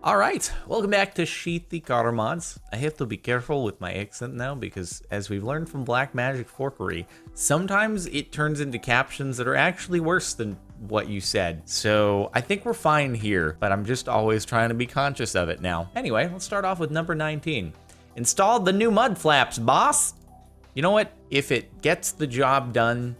All right, welcome back to Sheathy Car Mods. I have to be careful with my accent now because, as we've learned from Black Magic Forkery, sometimes it turns into captions that are actually worse than what you said. So I think we're fine here, but I'm just always trying to be conscious of it now. Anyway, let's start off with number 19. Installed the new mud flaps, boss. You know what? If it gets the job done,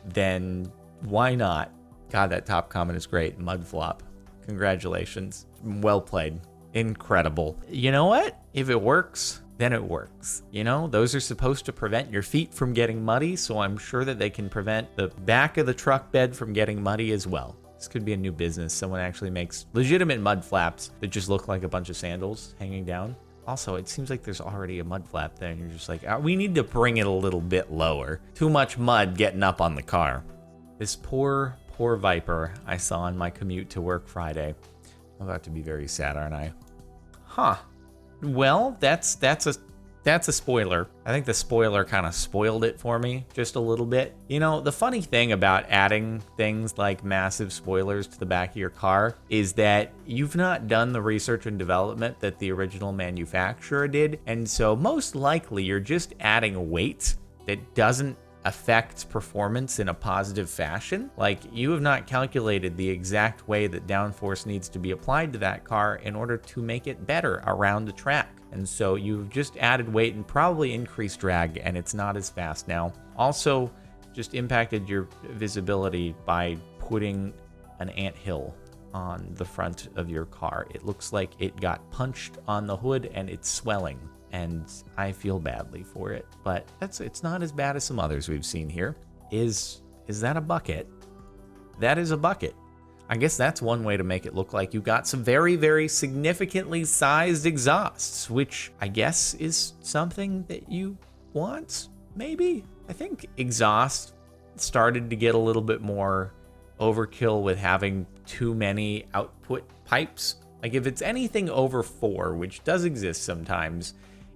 then why not? God, that top comment is great. Mud flop. Congratulations. Well played. Incredible. You know what? If it works, then it works. You know, those are supposed to prevent your feet from getting muddy, so I'm sure that they can prevent the back of the truck bed from getting muddy as well. This could be a new business. Someone actually makes legitimate mud flaps that just look like a bunch of sandals hanging down. Also, it seems like there's already a mud flap there, and you're just like, we need to bring it a little bit lower. Too much mud getting up on the car. This poor Viper I saw on my commute to work Friday. I'm about to be very sad, aren't I? Huh. Well, that's a spoiler. I think the spoiler kind of spoiled it for me just a little bit. You know, the funny thing about adding things like massive spoilers to the back of your car is that you've not done the research and development that the original manufacturer did. And so most likely you're just adding weight that doesn't affect performance in a positive fashion. Like, you have not calculated the exact way that downforce needs to be applied to that car in order to make it better around the track. And so you've just added weight and probably increased drag, and it's not as fast now. Also, just impacted your visibility by putting an anthill on the front of your car. It looks like it got punched on the hood and it's swelling. And I feel badly for it, but it's not as bad as some others we've seen here. Is that a bucket? That is a bucket. I guess that's one way to make it look like you got some very, very significantly sized exhausts, which I guess is something that you want, maybe? I think exhaust started to get a little bit more overkill with having too many output pipes. Like, if it's anything over 4, which does exist sometimes,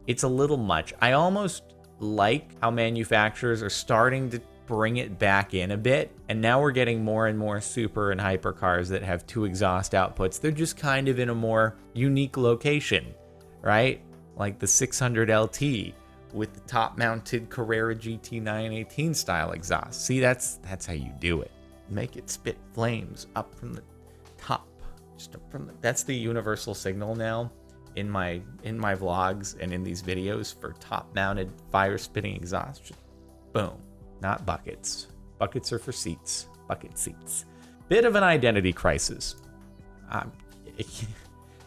it's a little much. I almost like how manufacturers are starting to bring it back in a bit, and now we're getting more and more super and hyper cars that have 2 exhaust outputs. They're just kind of in a more unique location, right? Like the 600 LT with the top-mounted Carrera GT 918 style exhaust. See, that's how you do it. Make it spit flames up from the top, just up from the, that's the universal signal now in my vlogs and in these videos for top-mounted fire-spitting exhaust. Just boom. Not buckets. Buckets are for seats. Bucket seats. Bit of an identity crisis.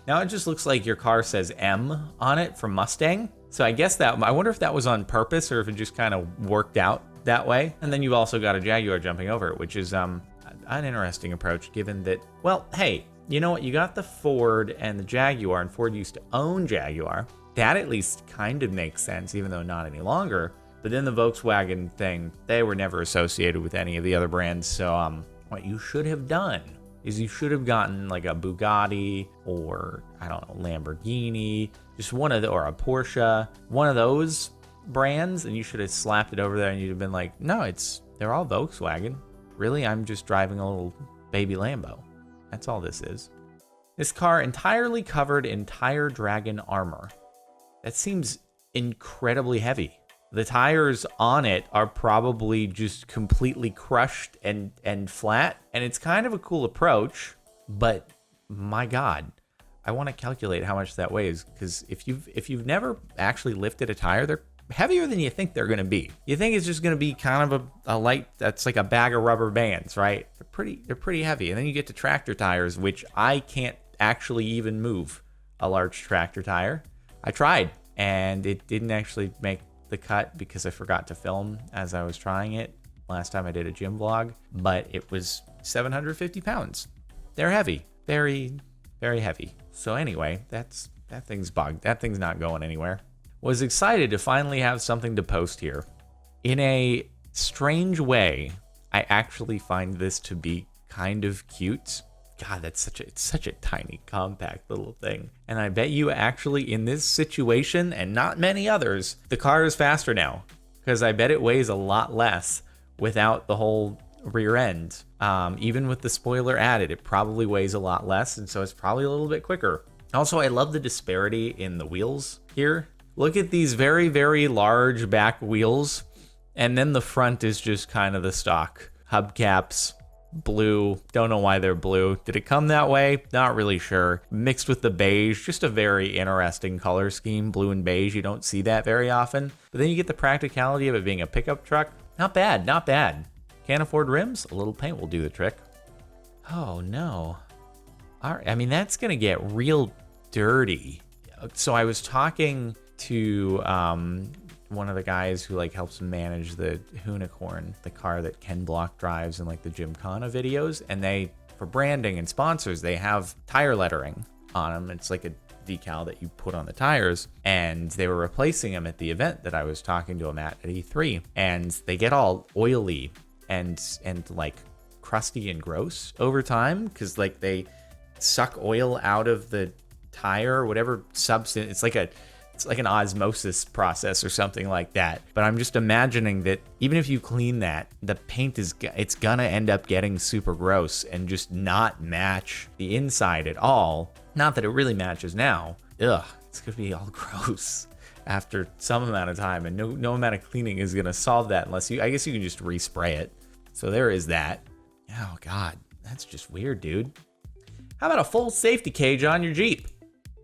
Now it just looks like your car says M on it from Mustang. So I guess I wonder if that was on purpose or if it just kind of worked out that way. And then you've also got a Jaguar jumping over it, which is an interesting approach given that, well, hey, you know what? You got the Ford and the Jaguar, and Ford used to own Jaguar. That at least kind of makes sense, even though not any longer. But then the Volkswagen thing, they were never associated with any of the other brands. So what you should have done is you should have gotten like a Bugatti or, I don't know, Lamborghini, just one of the, or a Porsche, one of those brands, and you should have slapped it over there and you'd have been like, no, they're all Volkswagen. Really, I'm just driving a little baby Lambo. That's all this is. This car entirely covered in Tire Dragon armor. That seems incredibly heavy. The tires on it are probably just completely crushed and flat, and it's kind of a cool approach, but my God, I want to calculate how much that weighs, because if you've never actually lifted a tire, they're heavier than you think they're going to be. You think it's just going to be kind of a light, that's like a bag of rubber bands, right? They're pretty heavy. And then you get to tractor tires, which I can't actually even move a large tractor tire. I tried, and it didn't actually make the cut because I forgot to film as I was trying it last time I did a gym vlog, but it was 750 pounds. They're heavy, very, very heavy. So anyway, that thing's bugged. That thing's not going anywhere. Was excited to finally have something to post here. In a strange way, I actually find this to be kind of cute. God, it's such a tiny, compact little thing. And I bet you actually in this situation, and not many others, the car is faster now. Because I bet it weighs a lot less without the whole rear end. Even with the spoiler added, it probably weighs a lot less, and so it's probably a little bit quicker. Also, I love the disparity in the wheels here. Look at these very, very large back wheels. And then the front is just kind of the stock. Hubcaps, blue. Don't know why they're blue. Did it come that way? Not really sure. Mixed with the beige. Just a very interesting color scheme. Blue and beige. You don't see that very often. But then you get the practicality of it being a pickup truck. Not bad. Not bad. Can't afford rims? A little paint will do the trick. Oh, no. All right. I mean, that's going to get real dirty. So I was talking to one of the guys who like helps manage the Hoonicorn, the car that Ken Block drives in like the Gymkhana videos, and they, for branding and sponsors, they have tire lettering on them. It's like a decal that you put on the tires, and they were replacing them at the event that I was talking to them at E3, and they get all oily and like crusty and gross over time because like they suck oil out of the tire or whatever substance. It's like an osmosis process or something like that. But I'm just imagining that even if you clean that, the paint it's gonna end up getting super gross and just not match the inside at all. Not that it really matches now. Ugh, it's gonna be all gross after some amount of time, and no amount of cleaning is gonna solve that unless I guess you can just respray it. So there is that. Oh God, that's just weird, dude. How about a full safety cage on your Jeep?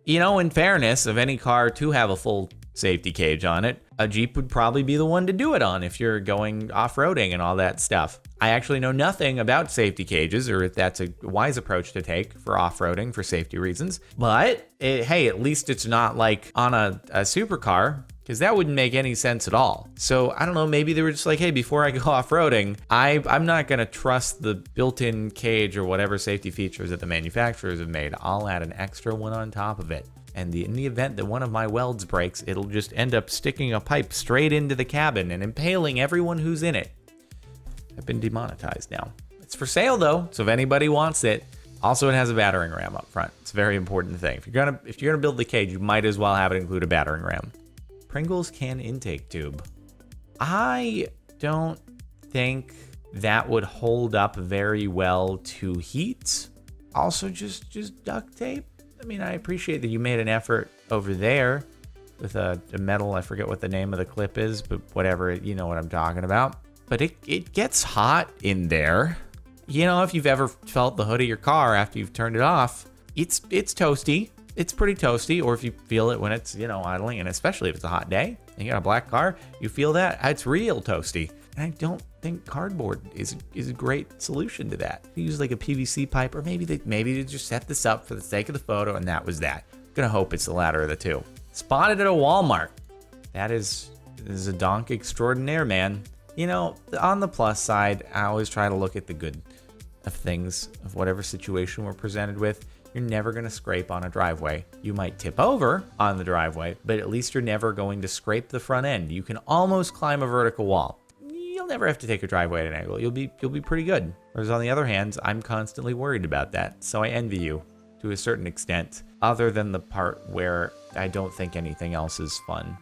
You know, in fairness, of any car to have a full safety cage on it, a Jeep would probably be the one to do it on if you're going off-roading and all that stuff. I actually know nothing about safety cages or if that's a wise approach to take for off-roading for safety reasons. But, hey, at least it's not like on a supercar, because that wouldn't make any sense at all. So I don't know, maybe they were just like, hey, before I go off-roading, I'm not gonna trust the built-in cage or whatever safety features that the manufacturers have made. I'll add an extra one on top of it. And in the event that one of my welds breaks, it'll just end up sticking a pipe straight into the cabin and impaling everyone who's in it. I've been demonetized now. It's for sale though, so if anybody wants it. Also, it has a battering ram up front. It's a very important thing. If you're gonna build the cage, you might as well have it include a battering ram. Pringles can intake tube. I don't think that would hold up very well to heat. Also, just duct tape. I mean, I appreciate that you made an effort over there with a metal. I forget what the name of the clip is, but whatever, you know what I'm talking about. But it gets hot in there. You know, if you've ever felt the hood of your car after you've turned it off, it's toasty. It's pretty toasty, or if you feel it when it's, you know, idling, and especially if it's a hot day and you got a black car, you feel that, it's real toasty. And I don't think cardboard is a great solution to that. You use like a PVC pipe, or maybe they just set this up for the sake of the photo, and that was that. Gonna hope it's the latter of the two. Spotted at a Walmart. This is a donk extraordinaire, man. You know, on the plus side, I always try to look at the good of things, of whatever situation we're presented with. You're never going to scrape on a driveway. You might tip over on the driveway, but at least you're never going to scrape the front end. You can almost climb a vertical wall. You'll never have to take a driveway at an angle. You'll be pretty good. Whereas on the other hand, I'm constantly worried about that. So I envy you to a certain extent, other than the part where I don't think anything else is fun.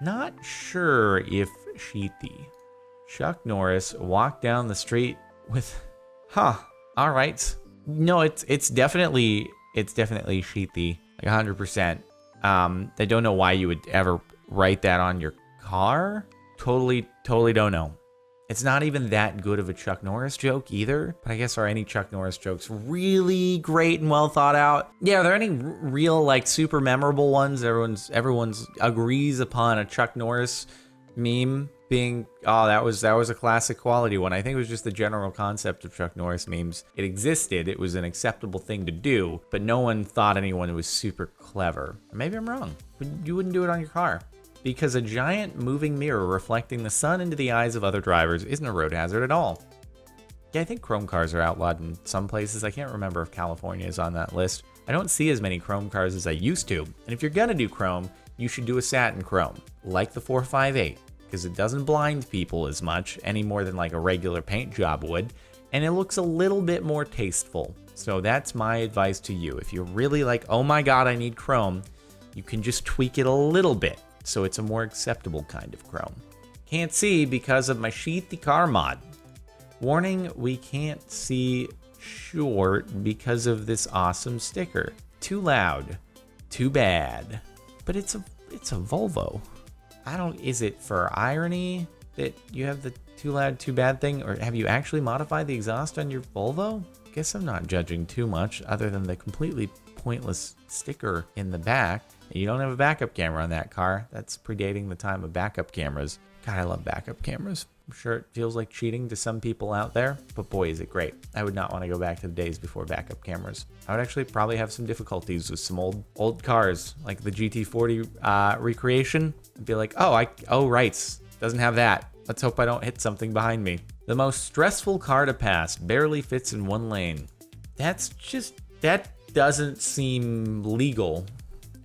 Not sure if Sheethy. Chuck Norris walked down the street with, all right. No, it's definitely Sheethy, like 100%. I don't know why you would ever write that on your car. Totally don't know. It's not even that good of a Chuck Norris joke either, but I guess are any Chuck Norris jokes really great and well thought out? Yeah, are there any real like super memorable ones? Everyone's agrees upon a Chuck Norris meme being, that was a classic quality one. I think it was just the general concept of Chuck Norris memes. It existed, it was an acceptable thing to do, but no one thought anyone was super clever. Or maybe I'm wrong, but you wouldn't do it on your car. Because a giant moving mirror reflecting the sun into the eyes of other drivers isn't a road hazard at all. Yeah, I think chrome cars are outlawed in some places. I can't remember if California is on that list. I don't see as many chrome cars as I used to. And if you're gonna do chrome, you should do a satin chrome, like the 458. Because it doesn't blind people as much, any more than like a regular paint job would, and it looks a little bit more tasteful. So that's my advice to you. If you're really like, oh my god, I need chrome, you can just tweak it a little bit, so it's a more acceptable kind of chrome. Can't see because of my Sheethy car mod. Warning, we can't see short because of this awesome sticker. Too loud, too bad. But it's a Volvo. Is it for irony that you have the too loud, too bad thing? Or have you actually modified the exhaust on your Volvo? Guess I'm not judging too much other than the completely pointless sticker in the back. You don't have a backup camera on that car. That's predating the time of backup cameras. God, I love backup cameras. I'm sure it feels like cheating to some people out there, but boy, is it great. I would not want to go back to the days before backup cameras. I would actually probably have some difficulties with some old cars, like the GT40 recreation. I'd be like, oh right, doesn't have that. Let's hope I don't hit something behind me. The most stressful car to pass barely fits in one lane. That doesn't seem legal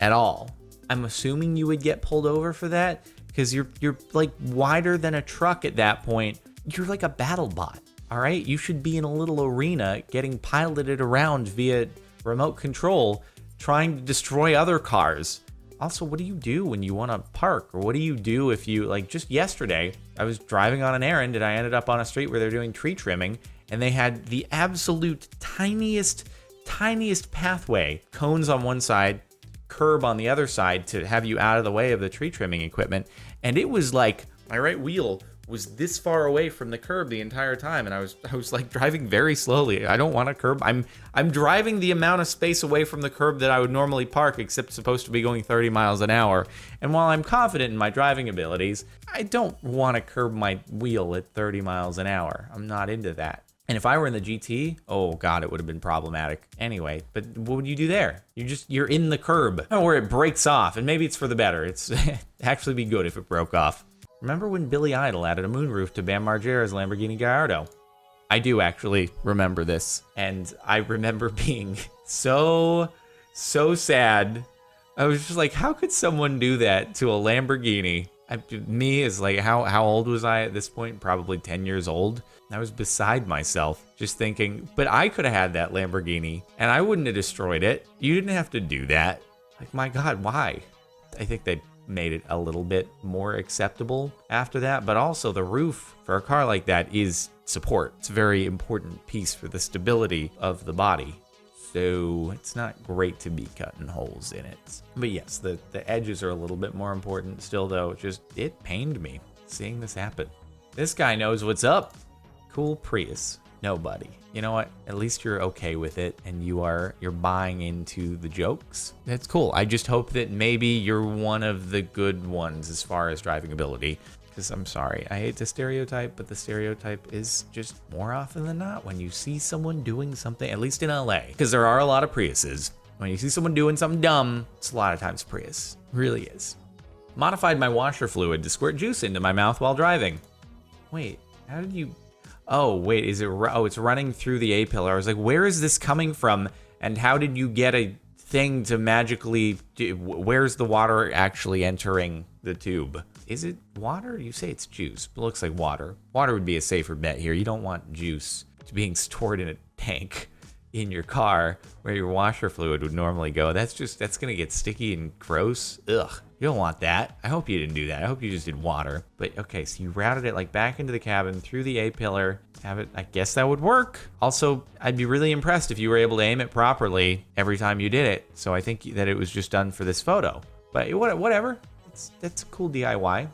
at all. I'm assuming you would get pulled over for that because you're like wider than a truck at that point. You're like a battle bot, all right? You should be in a little arena getting piloted around via remote control, trying to destroy other cars. Also, what do you do when you want to park? Or what do you do if you, like just yesterday, I was driving on an errand and I ended up on a street where they're doing tree trimming and they had the absolute tiniest pathway, cones on one side, curb on the other side to have you out of the way of the tree trimming equipment. And it was like my right wheel was this far away from the curb the entire time, and I was like driving very slowly. I don't want a curb. I'm driving the amount of space away from the curb that I would normally park, except supposed to be going 30 miles an hour. And while I'm confident in my driving abilities, I don't want to curb my wheel at 30 miles an hour. I'm not into that. And if I were in the GT, oh God, it would have been problematic. Anyway, but what would you do there? You're in the curb where it breaks off, and maybe it's for the better. It's actually be good if it broke off. Remember when Billy Idol added a moonroof to Bam Margera's Lamborghini Gallardo? I do actually remember this, and I remember being so sad. I was just like, how could someone do that to a Lamborghini? Me is like, how old was I at this point? Probably 10 years old. I was beside myself just thinking, but I could have had that Lamborghini and I wouldn't have destroyed it. You didn't have to do that. Like, my God, why? I think they made it a little bit more acceptable after that, but also the roof for a car like that is support. It's a very important piece for the stability of the body. So it's not great to be cutting holes in it. But yes, the edges are a little bit more important still though. It pained me seeing this happen. This guy knows what's up. Cool Prius. Nobody. You know what? At least you're okay with it and you're buying into the jokes. That's cool. I just hope that maybe you're one of the good ones as far as driving ability. Because I'm sorry, I hate to stereotype, but the stereotype is just more often than not when you see someone doing something, at least in LA, because there are a lot of Priuses. When you see someone doing something dumb, it's a lot of times Prius. It really is. Modified my washer fluid to squirt juice into my mouth while driving. Wait, how did you... Oh, wait, it's running through the A-pillar. I was like, where is this coming from? And how did you get a thing to magically... Where's the water actually entering the tube? Is it water? You say it's juice. It looks like water. Water would be a safer bet here. You don't want juice being stored in a tank in your car where your washer fluid would normally go. That's going to get sticky and gross. Ugh. You don't want that. I hope you didn't do that. I hope you just did water. But okay, so you routed it like back into the cabin through the A-pillar. Have it. I guess that would work. Also, I'd be really impressed if you were able to aim it properly every time you did it. So I think that it was just done for this photo. But whatever. That's a cool DIY.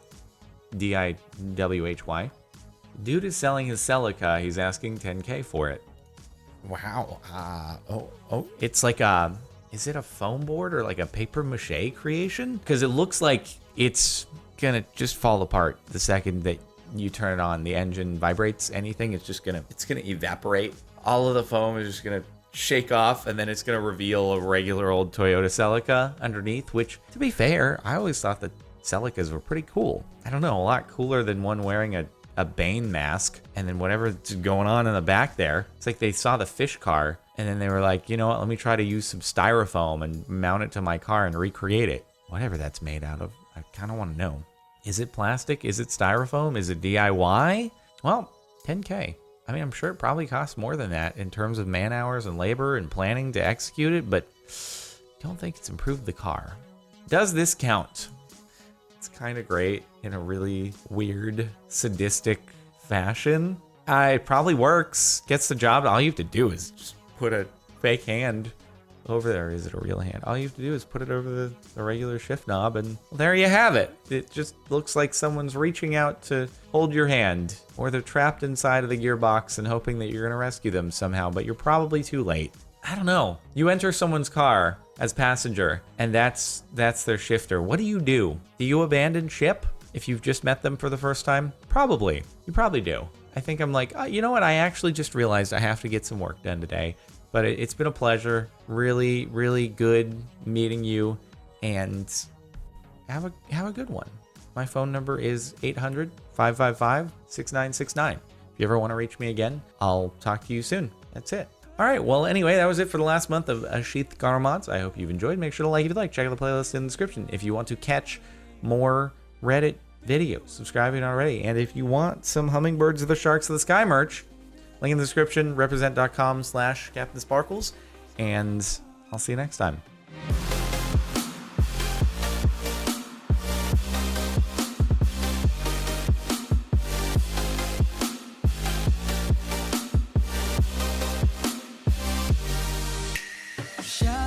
DIWHY. Dude is selling his Celica. He's asking $10K for it. Wow. It's like is it a foam board or like a paper mache creation? Because it looks like it's gonna just fall apart the second that you turn it on. The engine vibrates, anything, it's gonna evaporate. All of the foam is just gonna shake off, and then it's gonna reveal a regular old Toyota Celica underneath, which, to be fair, I always thought that Celicas were pretty cool. I don't know, a lot cooler than one wearing a Bane mask and then whatever's going on in the back there. It's like they saw the fish car and then they were like, you know what, let me try to use some styrofoam and mount it to my car and recreate it. Whatever that's made out of, I kind of want to know. Is it plastic? Is it styrofoam? Is it DIY? Well, $10K. I mean, I'm sure it probably costs more than that in terms of man hours and labor and planning to execute it, but I don't think it's improved the car. Does this count? It's kind of great in a really weird, sadistic fashion. It probably works, gets the job. All you have to do is just put a fake hand over there. Is it a real hand? All you have to do is put it over the regular shift knob, and well, there you have it. It just looks like someone's reaching out to hold your hand, or they're trapped inside of the gearbox and hoping that you're going to rescue them somehow, but you're probably too late. I don't know. You enter someone's car as passenger, and that's their shifter. What do? Do you abandon ship if you've just met them for the first time? Probably. You probably do. I think I'm like, oh, you know what? I actually just realized I have to get some work done today. But it's been a pleasure. Really, really good meeting you. And have a good one. My phone number is 800-555-6969. If you ever want to reach me again, I'll talk to you soon. That's it. All right. Well, anyway, that was it for the last month of Sheath Garamons. I hope you've enjoyed. Make sure to like if you like. Check out the playlist in the description if you want to catch more Reddit videos. Subscribe if you're not already. And if you want some Hummingbirds of the Sharks of the Sky merch, link in the description, represent.com/Captain Sparkles. And I'll see you next time. Shine